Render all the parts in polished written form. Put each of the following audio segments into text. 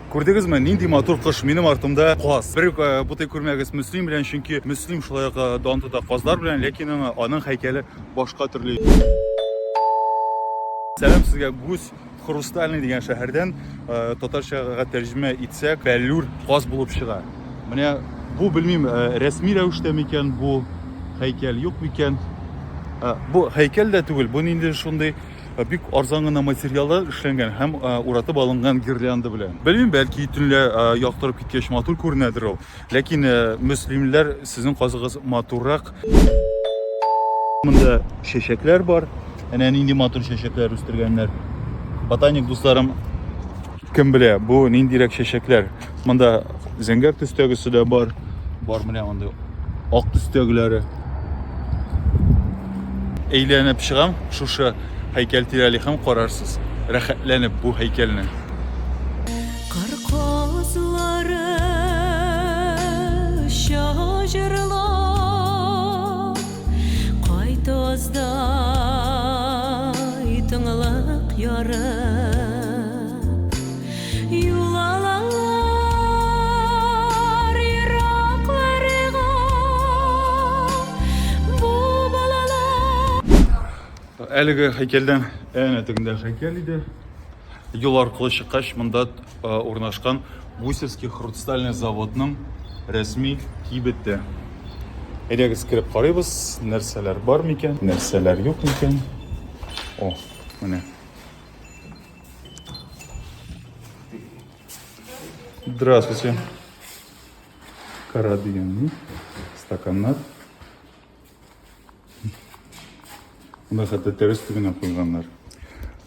Көрдегізме, нинди матур кыш менің артымда каз. Бір бұтай көрмәгіз Муслим белән, чөнки Муслим шулай Дантыда казлар белән, ләкин аның һәйкәле башка төрле. Сәлам сезгә, Гусь Хрустальный дигән шәһәрдән татарчага тәрҗемә итсәк, Бәллүр каз булып чыга. Менә бу белмим, рәсми рәвештә микән бу һәйкәл, юк микән? Бу һәйкәл дә түгел, бу инде шундый бик арзан гына материалы эшләнгән һәм уратып алынган гирлянда белән. Белмим, бәлки төнлә яктырып киткәч матур күренәдер ул. Ләкин мөслимләр, сезнең казыгыз матуррак. Монда чәчәкләр бар. Әнә нинди матур чәчәкләр үстергәннәр. Ботаник дусларым, кем белә, бу ниндирәк чәчәкләр. Монда зәңгәр төстәгесе дә бар. Бар менә монда ак төстәгеләре. Әйләнеп чыгам, шушы һәйкәл тирәли һәм карарсыз. Рәхәтләнеп бу һәйкәлне. Кар казлары шаҗырлап, кайтаздай тыңлык ярып, юлалар еракларга бу балалар. Әлеге һәйкәлдән әнә тегендә һәйкәл иде. Юл аркылы чыккач, монда урнашкан Гусевский хрустальный заводның рәсми кибете. Әйдәгез кирип карыйбыз, нәрсәләр бар микән, нәрсәләр юк микән. О, менә. Здравствуйте. Кара дигән стаканнар. Монда хәтта тәрәз төбенә куйганнар.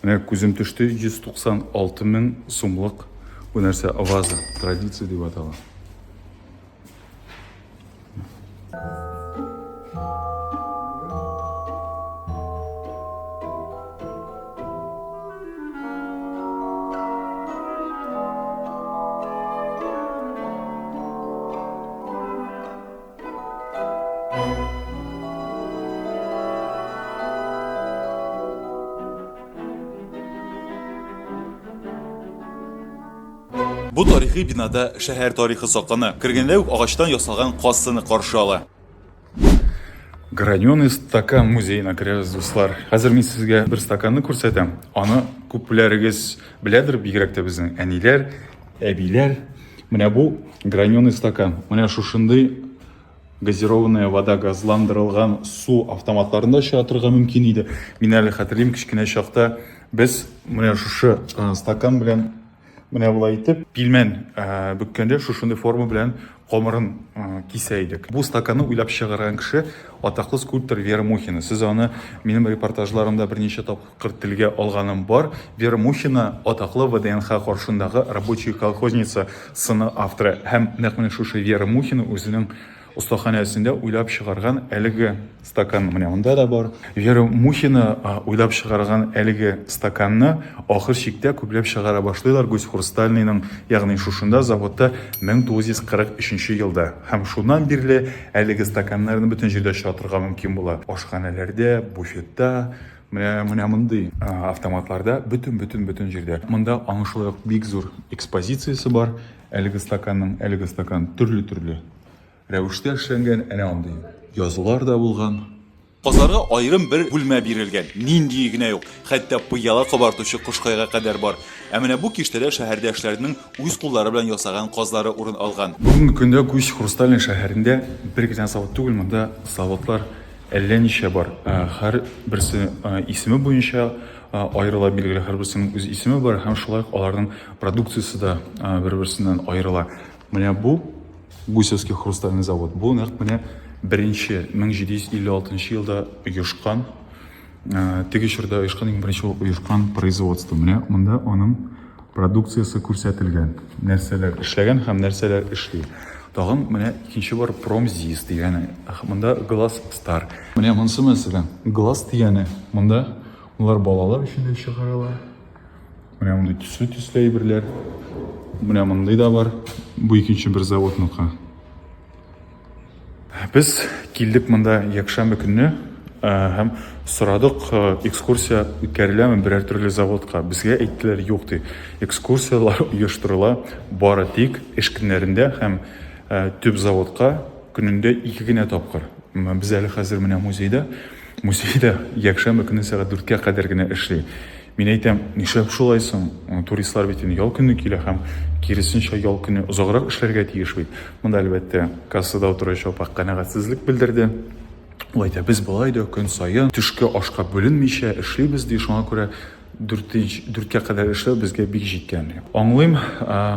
Менә күзем төште, 196 мең сумлык бу нәрсә ваза, традиция дип атала. Бу тарихи бинада шәһәр тарихы саклана. Кергәндә үк агачтан ясалган кассаны каршы ала. Граненый стакан музеена керәбез, дуслар. Хәзер мин сезгә бер стаканны күрсәтәм. Аны күпләрегез беләдер, бигрәк тә безнең әниләр, әбиләр. Менә бу граненый стакан. Менә шушындый газированная вода, газландырылган су автоматларында чыгатырга мөмкин иде. Мин әле хәтерлим, кичкенә чакта без менә шушы стакан белән менә булай итеп, пилмән бүккәндә шушындай форма белән камырын кисә идек. Бу стаканны уйлап чыгарган кеше атаклы скульптор Вера Мухина. Сез аны минем репортажларымда берничә тапкыр телгә алганым бар. Вера Мухина атаклы ВДНХ каршындагы рабочая колхозница сыны авторы. Һәм нәкъ шушы Вера Мухина үзенең остаханәсендә уйлап чыгарган әлеге стакан. Менә монда да бар. Вера Мухина уйлап чыгарган әлеге стаканны ахыр чиктә күпләп чыгара башлыйлар Гусь Хрустальныйның, ягъни шушында заводта 1943 елда. Һәм шуннан бирле әлеге стаканнарны бөтен җирдә чыгартырга мөмкин була. Ашханәләрдә, буфетта, менә мондый автоматларда бөтен җирдә. Монда аның шулай бик зур экспозициясе бар. Әлеге стакан төрле рәвештә эшләнгән, әнә андый язулар да булган. Казларга айрым бер бүлмә бирелгән. Нинди генә юк. Хәтта пыяла кабартучы кушкайга кадәр бар. Ә менә бу киштәдә шәһәрдәшләрнең үз куллары белән ясаган казлары урын алган. Бүгенге көндә Гусь Хрустальный шәһәрендә бер генә завод түгел, монда заводлар әллә ничә бар. Һәр берсе исеме буенча аерыла, билгеле, һәр берсенең үз исеме бар һәм шулай аларның продукциясе дә бер-берсеннән аерыла. Менә бу Гусевский хрустальный завод. Бу нәкъ менә 1756 елда оешкан, теге чорда оешкан, беренче оешкан производство. Менә монда аның продукциясе күрсәтелгән. Нәрсәләр эшләгән һәм нәрсәләр эшли. Тагын менә икенче бар Промзис дигәне. Монда Глаз Стар. Менә монысы мәсәлән, Глаз дигәне. Монда улар балалар өчен дә чыгаралар. Менә монда төсле әйберләр. Менә мондай да бар. Бу икенче бер заводныкы. Без килдек монда якшәмбе көнне һәм сорадык, экскурсия үткәреләме берәр төрле заводка. Безгә әйттеләр, юк ди. Экскурсиялар оештырыла бары тик эш көннәрендә һәм төп заводка көнендә 2 генә тапкыр. Без әле хәзер менә музейда якшәмбе көне сәгать 4-кә кадәр генә эшли. Мин әйтәм, нишләп шулай соң? Туристлар бит инде ял көне килә һәм киресенчә ял көне озаграк эшләргә тиеш бит. Монда әлбәттә кассада утыручы апа канәгатьсезлек белдерде. Ул әйтә, без болай да көн саен төшке ашка бүленмичә эшлибез ди, шуңа күрә 4-кә кадәр эшләү безгә бик җиткән. Аңлыйм,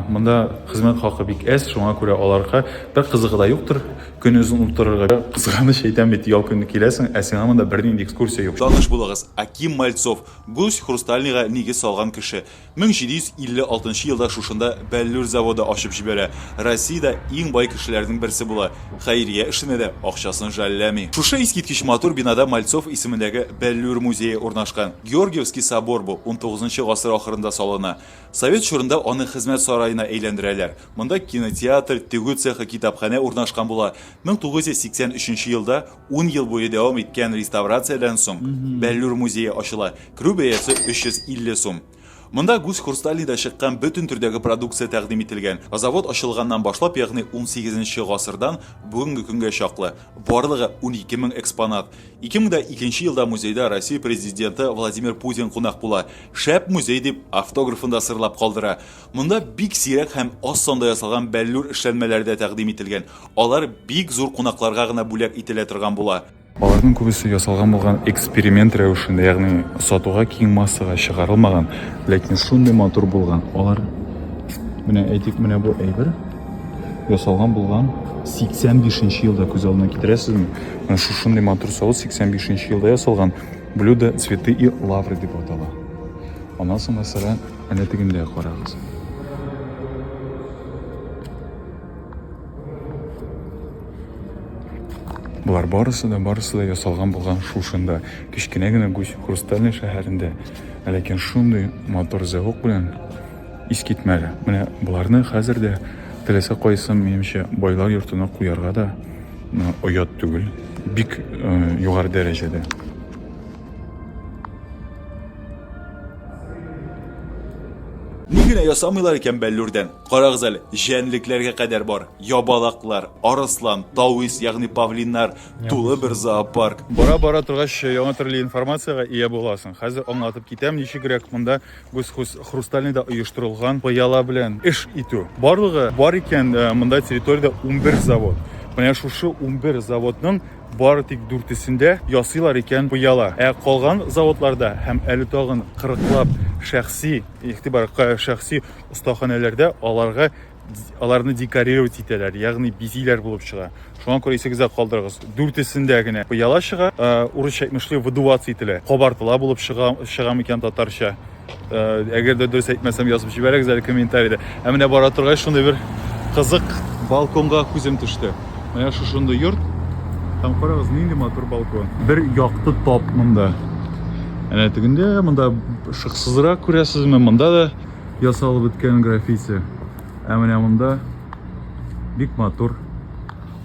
монда хезмәт хакы бик әз, шуңа күрә аларга бер кызыгы да юктыр. Көн үзен утырырга кызганыч әйтәм бит, ял көне киләсең, ә сиңа монда бернинди экскурсия юк. Таныш булыгыз, Аким Мальцов, Гусь Хрустальныйга нигез салган кеше. 1756 елда шушында Бәллүр заводы ачып җибәрә. Россиядә иң бай кешеләрнең берсе була. Хәйрия эшенә дә акчасын жәлләми. Шушы искиткеч матур бинада Мальцов исемендәге Бәллүр музее урнашкан. Георгиевский собор бу 19 гасыр ахырында салына. Совет чорында аны хезмәт сараена әйләндерәләр. Монда кинотеатр, тегү цехы, китапханә урнашкан була. 1983 елда 10 ел буе дәвам иткән реставрациядән соң Бәллүр музее ачыла. Керү бәясе 350 сум. Монда Гусь Хрустальныйда чыккан бөтен төрдәге продукция тәкъдим ителгән. Завод ачылганнан башлап, ягъни 18 гасырдан бүгенге көнгә чаклы. Барлыгы 12 000 экспонат. 2002 елда музейда Россия президенты Владимир Путин кунак була. Шәп музей дип автографын да сырлап калдыра. Монда бик сирәк һәм аз санда ясалган Бәллүр эшләнмәләре дә тәкъдим ителгән. Алар бик зур кунакларга гына бүләк ителә торган була. Аларның күбесе ясалган булган эксперимент рәвешендә, ягъни сатуга киң массага чыгарылмаган, ләкин шундый матур булган. Алар менә әйтик, менә бу әйбер ясалган булган 85 елда күз алдына китерәсезме? Менә шундый матур савыт 85 елда ясалган. Блюдо цветы и лавры дип атала. Аннан соң мәсәлән, әнә тегендә карагыз. Булар барысы да ясалган булган шушында, кичкенә генә Гусь Хрустальный шәһәрендә. Ләкин шундый матур завод белән искитмәле. Менә буларны хәзер дә теләсә кайсын, минемчә, байлар йортына куярга да оят түгел, бик югары дәрәҗәдә. Нигенә ясамыйлар икән Бәллүрдән? Карагыз әле, җәнлекләргә кадәр бар. Ябалаклар, арыслан, тавис, ягъни павлиннар, тулы бер зоопарк. Бара-бара торгач, яңа төрле информациягә ия буласың. Хәзер аңлатып китәм, ничегрәк монда Гусь Хрустальныйда оештырылган пыяла белән эш итү. Барлыгы бар икән монда территориядә 11 завод. Менә шушы 11 заводның бары тик 4-сендә ясыйлар икән пыяла. Калган заводларда һәм әле тагын 40лап шәхси, шәхси остаханәләрдә аларны декорировать итәләр, ягъни бизиләр булып чыга. Шуңа күрә исегездә калдырыгыз. 4-сендә генә пыяла чыга, урысча әйтмешли выдуваться ителә. Кабартыла булып чыга микән татарча. Әгәр дә дөрес әйтмәсәм, язып җибәрегез әле комментариядә. Менә бара торгач, шундый бер кызык балконга күзем төште. Менә шушындый йорт. Там карагыз, нинди матур балкон. Бер якты тап монда. Әнә тегендә монда шыксызрак күрәсезме? Монда да ясалып беткән граффити. Менә монда бик матур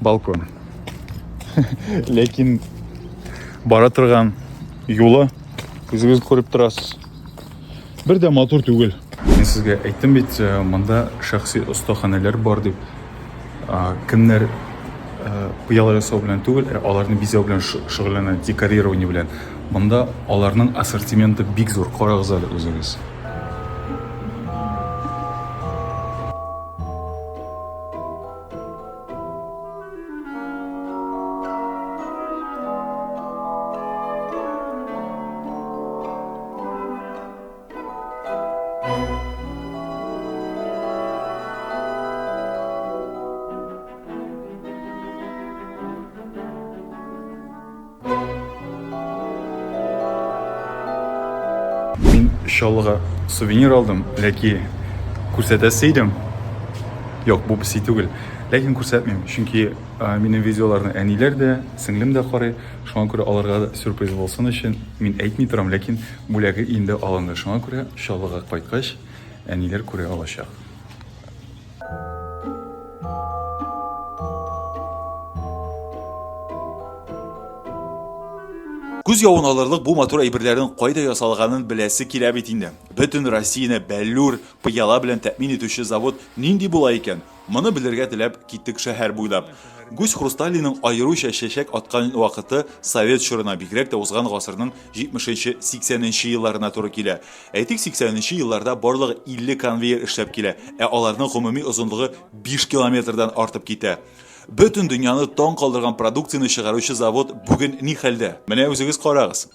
балкон. Ләкин бара торган юлы күзегез күреп торасыз. Бер дә матур түгел. Мин сезгә әйттем бит, монда шәхси остаханәләр бар дип. Кемнәр пыяла ясау белән түгел, аларны бизәү белән шөгыльләнә, декорирование белән. Монда аларның ассортименты бик зур. Карагыз әле үзегез. Мин шалга сувенир алдым, ләкин күрсәтәсе идем. Юк, бу песи түгел. Ләкин күрсәтмим, чөнки минем видеоларны әниләр дә, сеңлем дә карый. Шуңа күрә аларга да сюрприз булсын өчен мин әйтми торам, ләкин бүләге инде алынды. Шуңа күрә шалга кайткач әниләр күрә алачак. Күз явын алырлык бу мотор әйберләрнең кайда ясалганын беләсе килә бит инде. Бөтен Россияны бәллүр, пыяла белән тәэмин итүче завод нинди була икән? Моны белергә теләп киттек шәһәр буйлап. Гусь Хрусталинның аеруча чәчәк аткан вакыты Совет чорына, бигрәк тә узган гасырның 70-80 елларына туры килә. Әйтик, 80 елларда барлыгы 50 конвейер эшләп килә, аларның гомуми озынлыгы 5 километрдан артып китә. Бөтен дөньяны таң калдырган продукцияны чыгаручы завод бүген ни хәлдә? Менә үзегез карагыз.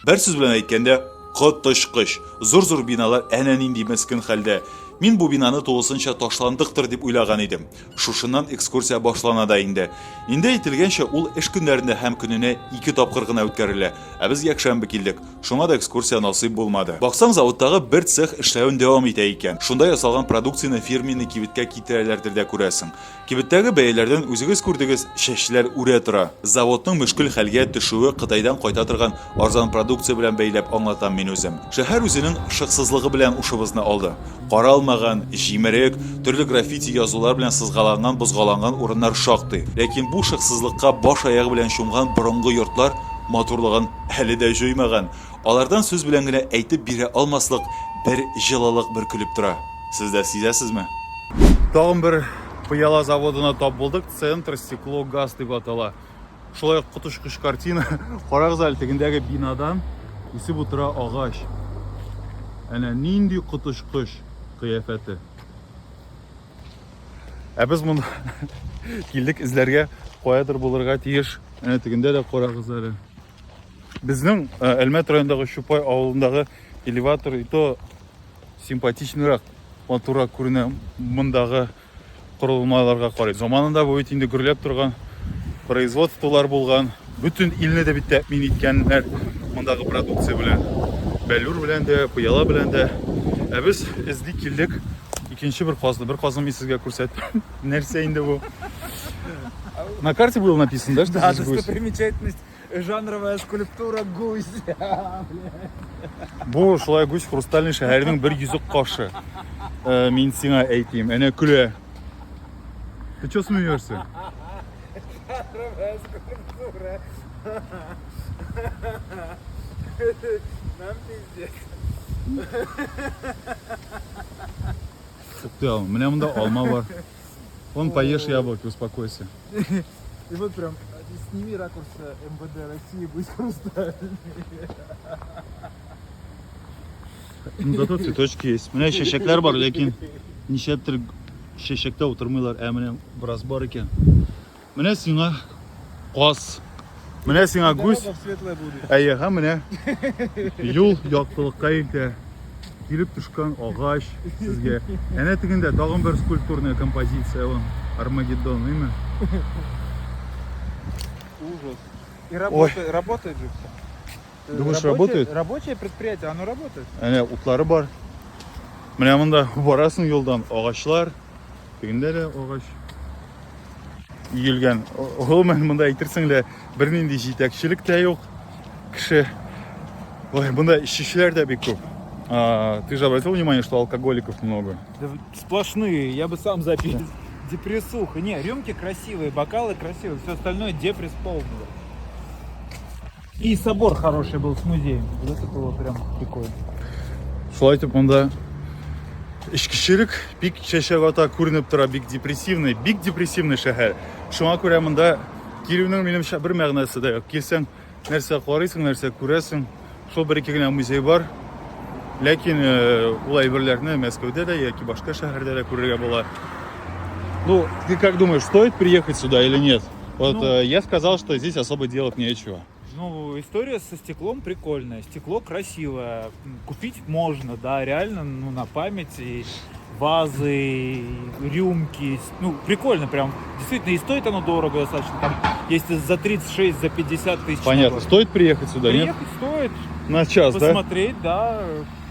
Бер сүз белән әйткәндә, коточкыч, зур-зур биналар әнә нинди мескен хәлдә. Мин бу бинаны тулысынча ташландыктыр дип уйлаган идем. Шушыннан экскурсия башлана да инде. Инде әйтелгәнчә, ул эш көннәрендә һәм көненә 2 тапкыр гына үткәрелә. Ә без якшәмбе килдек. Шуңа да экскурсия насыйп булмады. Баксаң, заводтагы бер цех эшләвен дәвам итә икән. Шунда ясалган продукцияны фирменный кибеткә китерәләрдер дә күрәсең. Кибеттәге бәяләрдән үзегез күрдегез, чәчләр үрә тора. Заводның мөшкел хәлгә төшүе Кытайдан кайта торган арзан продукция белән бәйләп аңлатам мин үзем. Шәһәр үзенең шыксызлыгы белән ушыбызны алды. Каралмаган, җимерек, төрле граффити язулар белән сызгаланган, бозгаланган урыннар шактый. Ләкин бу шыксызлыкка баш аягы белән чумган борынгы йортлар матурлыгын әле дә җуймаган. Алардан сүз белән генә әйтеп бирә алмаслык бер җылылык бөркелеп тора. Сез дә сизәсезме? Тагын бер пыяла заводына тап булдык. Центр стекло газ дип атала. Шулай коточкыч картина. Карагыз әле тегендәге бинадан үсеп утыра агач. Әнә нинди коточкыч кыяфәте. Ә без монда килдек изләргә, каядыр булырга тиеш. Әнә тегендә дә карагыз әле. Безнең Әлмәт районындагы Чупай авылындагы элеватор ито симпатичныйрак, матуррак күренә мондагы корылмаларга карый. Заманында бу бит инде гөрләп торган производстволар булган. Бүтән илне дә бит тәэмин иткәннәр мондагы продукция белән. Бәллүр белән дә, пыяла белән дә. Ә без изди килдек. Икенче бер казны мин сезгә күрсәттем. Нәрсә инде бу? На карте было написано, да, что Да, здесь гусь? достопримечательность, жанровая скульптура гуся. Бу шулай гусь Хрустальный шәһәрнең бер йөзек кашы. Мин сиңа әйтим, әнә көлә. Ты что смеешься? Жанровая скульптура. Нам пиздец. Ты, менә монда алма бар. Вон поешь яблоки, успокойся. И вот прям сними ракурс МВД России, будь хрустальный. Зато цветочки есть. Менә чәчәкләр бар, ләкин ничәдер чәчәктә утырмыйлар, ә менә бераз бар икән. Менә сиңа каз. Менә сиңа гусь. Дорога в светлое будущее. Әйе, һәм менә юл яктылыкка илтә. Килеп төшкән агач сезгә. Әнә тегендә тагын бер скульптурная композиция, вон Армагеддон, имя. Ужас. И Ой. работает же все. Думаешь, работает? Рабочее предприятие, оно работает. Әнә утлары бар. Менә монда барасың юлдан агачлар. Тегендә дә агач. Иелгән. Гомумән монда әйтерсең лә бернинди җитәкчелек тә юк. Кеше. Ой, монда эшчеләр дә бик күп. Ты же обратил внимание, что алкоголиков много? Да сплошные, я бы сам запил. Депрессуха. Не, рюмки красивые, бокалы красивые, все остальное депресс полный. И собор хороший был с музеем. Вот это было прям прикольно. Шулай итеп монда эчкечелек бик чәчәк ата күренеп тора, бик депрессивный шәһәр. Шуңа күрә монда килүнең минемчә бер мәгънәсе дә юк. Килсәң, нәрсә карыйсың, нәрсә күрәсең. Шул бер-ике генә музей бар. Ләкин ул әйберләрне Мәскәүдә дә яки башка шәһәрдә дә күрергә була. Ну, ты как думаешь, стоит приехать сюда или нет? Вот я сказал, что здесь особо делать нечего. Ну, история со стеклом прикольная. Стекло красивое. Купить можно, да, реально, ну, на память. И вазы, и рюмки. Ну, прикольно прям. Действительно, и стоит оно дорого достаточно. Там, если за 36, за 50 тысяч. Понятно. Стоит приехать сюда, нет? Приехать стоит. На час, Посмотреть, да,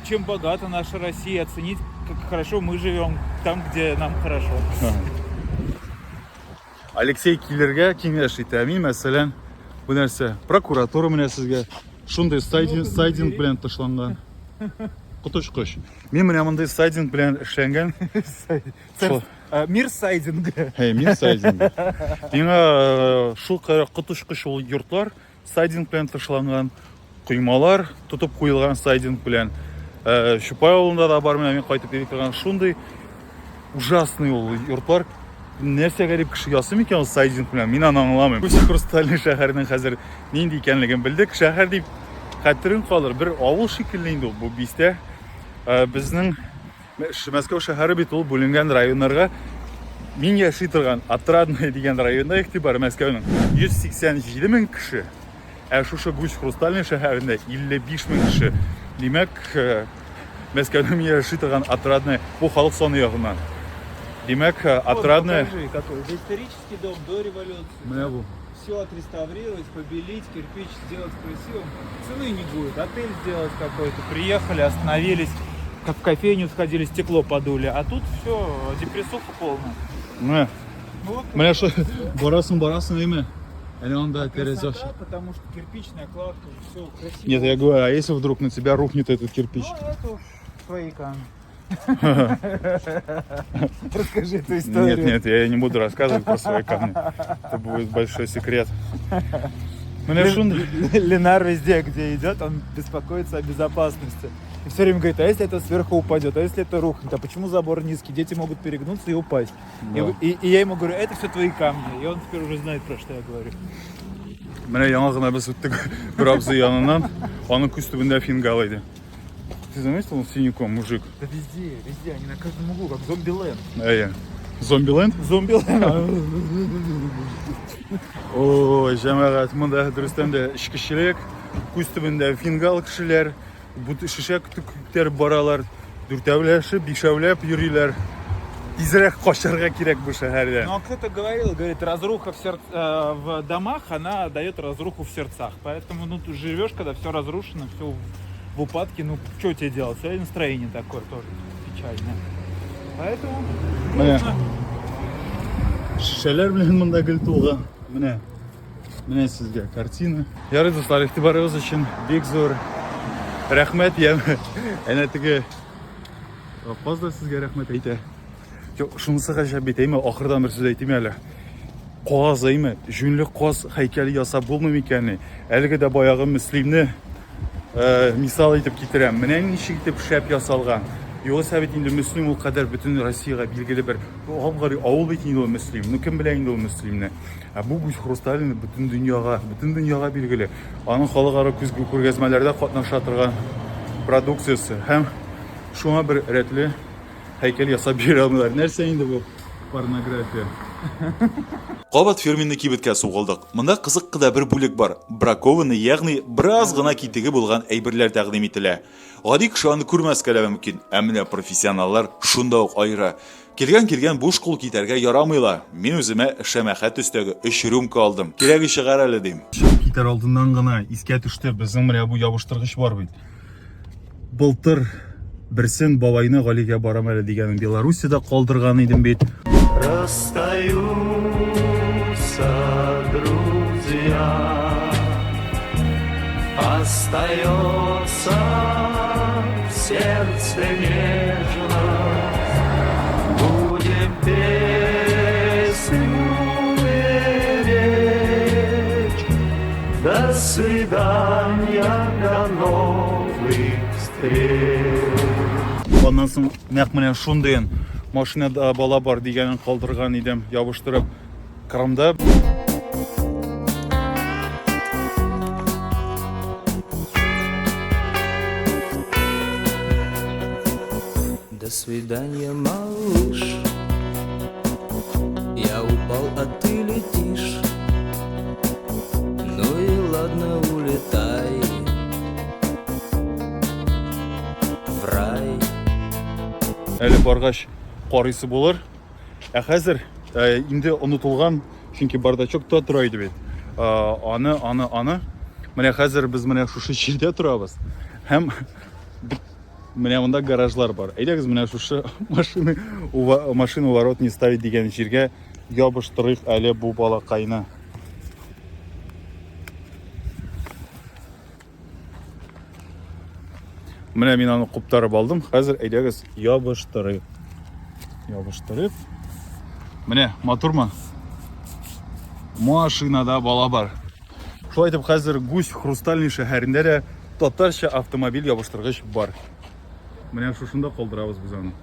чем богата наша Россия. Оценить, как хорошо мы живем там, где нам хорошо. Да? Алексей килергә киңәш итә. Мин мәсәлән, бу нәрсә прокуратура менә сезгә шундый сайдинг белән ташланган. Коточкыч. Мин менә мондай сайдинг белән эшләнгән. Мир сайдинга. Мир сайдинга. Миңа шул котушкыч ул йортлар сайдинг белән тышланган, коймалар тотып куелган сайдинг белән. Чупай авылында да бар, мен кайтып йөри торган шундый ужасный ул йортлар. Нәрсә гарип кеше ясый микән ул сайдинг белән? Мин аны аңламыйм. Бу Хрустальный шәһәрнең хәзер нинди икәнлеген белдек. Шәһәр дип хәтерем калыр. Бер авыл шикелле инде ул бу бистә. Безнең Мәскәү шәһәре бит ул бүленгән районнарга. Мин яши торган Отрадное дигән районда игътибар Мәскәүнең 187 мең кеше. Шушы Гусь Хрустальный шәһәрендә 55 мең кеше. Димәк, Мәскәүдә мин яши торган Отрадное бу халык саны ягыннан. Димәк, Отрадное... Покажи, какой. Это исторический дом до революции. Менә бу. Все отреставрировать, побелить, кирпич сделать красивым. Цены не будет. Отель сделать какой-то. Приехали, остановились, как в кофейню сходили, стекло подули. А тут все, депрессуха полная. Менә. Вот. Менә шу барасын име. Әле анда тәрәзә. Красота, потому что кирпичная кладка, все красиво. Нет, я говорю, а если вдруг на тебя рухнет этот кирпич? Ну, это уж твои камни. Расскажи эту историю. Нет, я не буду рассказывать про свои камни. Это будет большой секрет. Ленар везде, где идет, он беспокоится о безопасности. И все время говорит, а если это сверху упадет, а если это рухнет, а почему забор низкий, дети могут перегнуться и упасть. Да. И я ему говорю, это все твои камни. И он теперь уже знает, про что я говорю. Менә яңа гына без үттек бер абзый яныннан, аның күз төбендә фингал иде. Ты заметил, он синяком, мужик? Да везде, они на каждом углу, как зомби-ленд. Зомби-ленд? Зомби-ленд. Ой, җәмәгать, монда дөрестән дә эчкечелек, күз төбендә фингал кешеләр, бу шешә күтәреп баралар, дүртәүләшеп, бишәүләп йөриләр. Тизрәк качарга кирәк бу шәһәрдән. Ну, кто-то говорит, разруха в домах, она дает разруху в сердцах. Поэтому, ну, ты живешь, когда все разрушено, все в упадке, ну, что тебе делать? Все настроение такое тоже печальное. Поэтому, Менә шешәләр белән монда гел тулган. Менә сезгә картина. Ярый, дуслар, игътибарыгыз өчен бик зур рәхмәт. Әнә теге апаз да сезгә рәхмәт әйтә. Шунысы гаҗәп бит, әйме, ахырдан бер сүз әйтим әле. Кагаз әйме, җүнле каз һәйкәле ясап булмый микәнни? Әлеге дә баягы мөслимне мисал итеп китерәм. Менә ничек итеп шәп ясалган. Югыйсә бит инде мөслим ул кадәр бөтен Россиягә билгеле бер авыл бит инде ул мөслим. Ну кем белә инде ул мөслимне? Бу Гусь Хрустальный бөтен дөньяга билгеле. Аның халыкара күргәзмәләрдә катнаша торган продукциясе һәм шуңа бер рәтле һәйкәл ясап бирә алмыйлар. Нәрсә инде бу порнография? Кабат фирменный кибеткә сугылдык. Монда кызык кына бер бүлек бар. Бракованный, ягъни бераз гына китеге булган әйберләр тәкъдим ителә. Гади кеше аны күрмәскә дә мөмкин. Әмма профессионаллар шунда ук айыра. Килгән буш кул китәргә ярамыйла. Мин үземә шәмәхәт өстәге 3 рюмка алдым. Кирәге чыгар әле дим. Китер алдыннан гына искә төште, безнең менә бу ябыштыргыч бар бит. Былтыр берсен бабайны Галигә барам әле дигәнен Белоруссиядә калдырган идем бит. Расстаются друзья, остается в сердце нежность, будем песню беречь. До свидания, до новых встреч. Аннан соң нәкъ менә шундый машинада бала бар дигәнен калдырган идем, ябыштырып Крымда. До свидания, малыш. Я упал, а ты летишь. Ну и ладно, улетай в рай. Әле баргач карыйсы булыр. Хәзер инде онытылган, чөнки бардачокта тора иде бит. Аны менә хәзер без менә шушы җирдә торабыз. Һәм менә монда гаражлар бар. Әйдәгез менә шушы машина ворот не ставить дигән җиргә ябыштырыйк әле бу балакайны. Менә мин аны куптарып алдым. Хәзер әйдәгез ябыштырыйк. Ябыштырып Менә, матурмы? Машинада бала бар. Шулай итеп, хәзер Гусь Хрустальный шәһәрендә дә татарча автомобиль ябыштыргыч бар. Менә шушында калдырабыз без аны.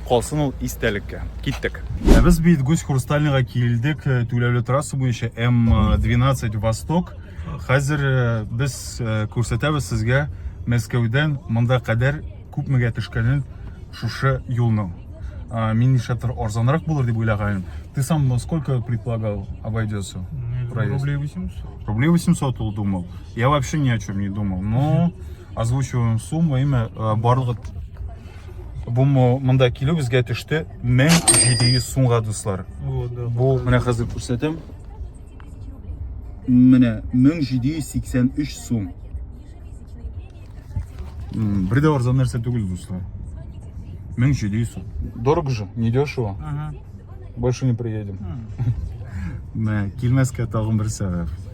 Калсын ул истәлеккә. Киттек. Без бит Гусь Хрустальныйга килдек, түләүле трасса буенча М12 Восток. Хәзер без күрсәтәбез сезгә Мәскәүдән монда кадәр күпмегә төшкәнен шушы юлның. Мин нишләптер арзанрак булыр дип уйлаган. Ты сам сколько предполагал обойдется? Рублей 800. Рублей 800 ул думал. Я вообще ни о чем не думал. Но озвучиваем сумму, имя барлыгы. Бу монда килү безгә төште 1700 сумга, дуслар. Вот, да. Бу менә хәзер күрсәтәм. Менә 1783 сум. Бер дә арзан нәрсә түгел, дуслар. 1700 сум. Дорого же, не дешево. Ага. Больше не приедем. Килмәскә тагын бер сәбәп.